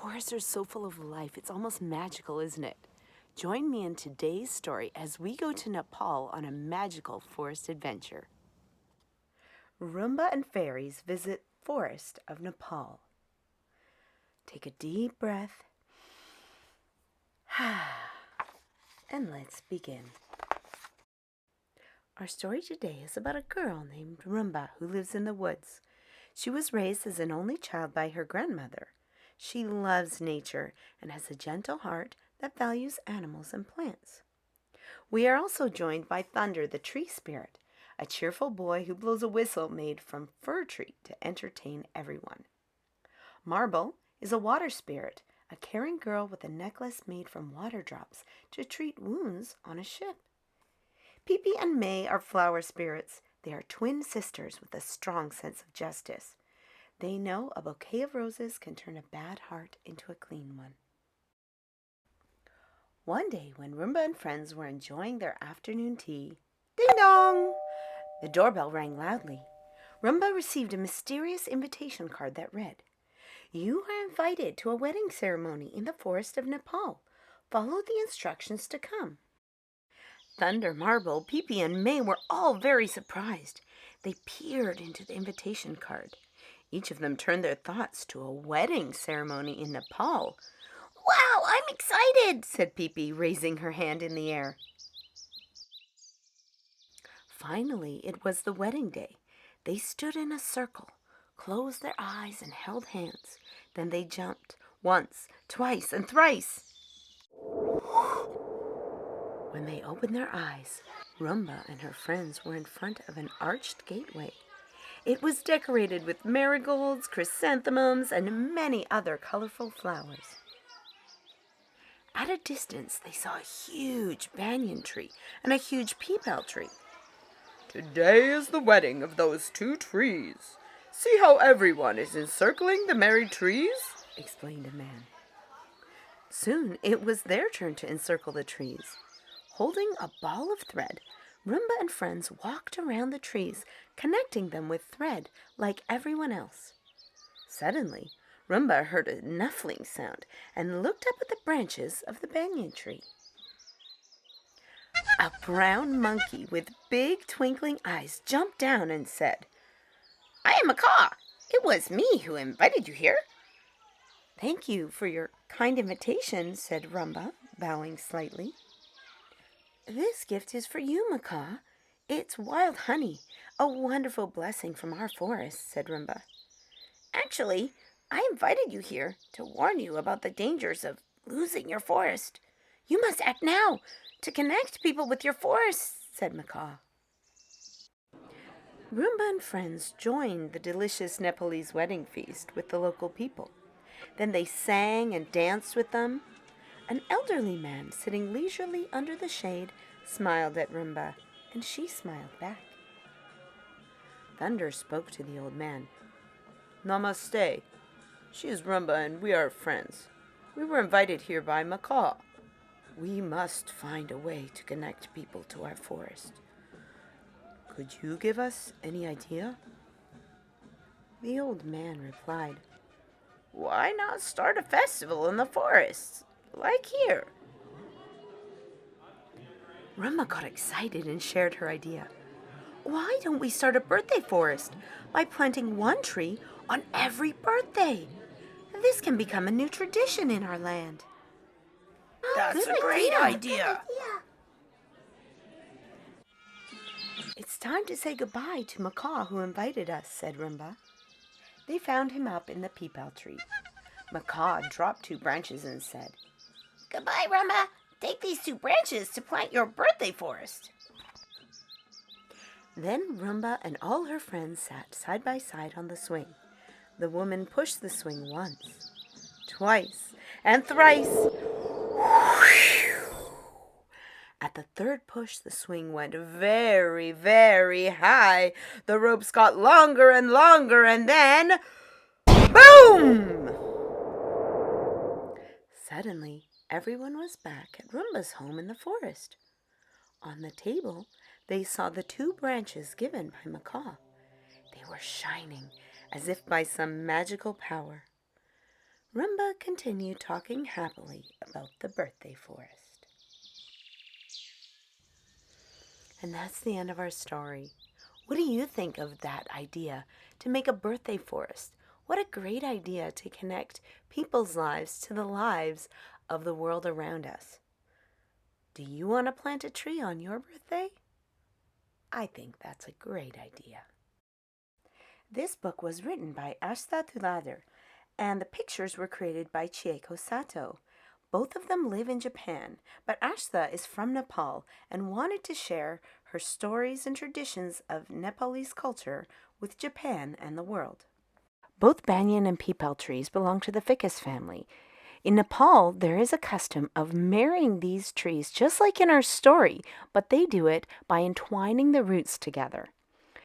Forests are so full of life, it's almost magical, isn't it? Join me in today's story as we go to Nepal on a magical forest adventure. Roomba and fairies visit Forest of Nepal. Take a deep breath. And let's begin. Our story today is about a girl named Roomba who lives in the woods. She was raised as an only child by her grandmother. She loves nature and has a gentle heart that values animals and plants. We are also joined by Thunder, the tree spirit, a cheerful boy who blows a whistle made from fir tree to entertain everyone. Marble is a water spirit, a caring girl with a necklace made from water drops to treat wounds on a ship. Pee-Pee and May are flower spirits. They are twin sisters with a strong sense of justice. They know a bouquet of roses can turn a bad heart into a clean one. One day when Roomba and friends were enjoying their afternoon tea, ding dong! The doorbell rang loudly. Roomba received a mysterious invitation card that read, "You are invited to a wedding ceremony in the forest of Nepal. Follow the instructions to come." Thunder, Marble, Pee-Pee, and May were all very surprised. They peered into the invitation card. Each of them turned their thoughts to a wedding ceremony in Nepal. "Wow, I'm excited," said Pee-Pee, raising her hand in the air. Finally, it was the wedding day. They stood in a circle, closed their eyes, and held hands. Then they jumped once, twice, and thrice. When they opened their eyes, Roomba and her friends were in front of an arched gateway. It was decorated with marigolds, chrysanthemums, and many other colorful flowers. At a distance, they saw a huge banyan tree and a huge peepal tree. "Today is the wedding of those two trees. See how everyone is encircling the merry trees?" explained a man. Soon it was their turn to encircle the trees. Holding a ball of thread, Roomba and friends walked around the trees, connecting them with thread like everyone else. Suddenly, Roomba heard a snuffling sound and looked up at the branches of the banyan tree. A brown monkey with big twinkling eyes jumped down and said, "I am Macaw. It was me who invited you here." "Thank you for your kind invitation," said Roomba, bowing slightly. "This gift is for you, Macaw. It's wild honey, a wonderful blessing from our forest," said Roomba. "Actually, I invited you here to warn you about the dangers of losing your forest. You must act now to connect people with your forest," said Macaw. Roomba and friends joined the delicious Nepalese wedding feast with the local people. Then they sang and danced with them. An elderly man sitting leisurely under the shade smiled at Roomba, and she smiled back. Thunder spoke to the old man. "Namaste. She is Roomba and we are friends. We were invited here by Macaw. We must find a way to connect people to our forest. Could you give us any idea?" The old man replied, "Why not start a festival in the forest, like here?" Roomba got excited and shared her idea. "Why don't we start a birthday forest by planting one tree on every birthday? This can become a new tradition in our land." That's a great idea. "It's time to say goodbye to Macaw who invited us," said Roomba. They found him up in the peepal tree. Macaw dropped 2 branches and said, "Goodbye, Roomba. Take these 2 branches to plant your birthday forest." Then Roomba and all her friends sat side by side on the swing. The woman pushed the swing once, twice, and thrice. At the 3rd push, the swing went very, very high. The ropes got longer and longer, and then, boom! Suddenly, everyone was back at Roomba's home in the forest. On the table, they saw the 2 branches given by Macaw. They were shining as if by some magical power. Rumba continued talking happily about the birthday forest. And that's the end of our story. What do you think of that idea to make a birthday forest? What a great idea to connect people's lives to the lives of the world around us. Do you want to plant a tree on your birthday? I think that's a great idea. This book was written by Ashta Tulader, and the pictures were created by Chieko Sato. Both of them live in Japan, but Ashta is from Nepal and wanted to share her stories and traditions of Nepalese culture with Japan and the world. Both banyan and peepal trees belong to the ficus family. In Nepal, there is a custom of marrying these trees just like in our story, but they do it by entwining the roots together.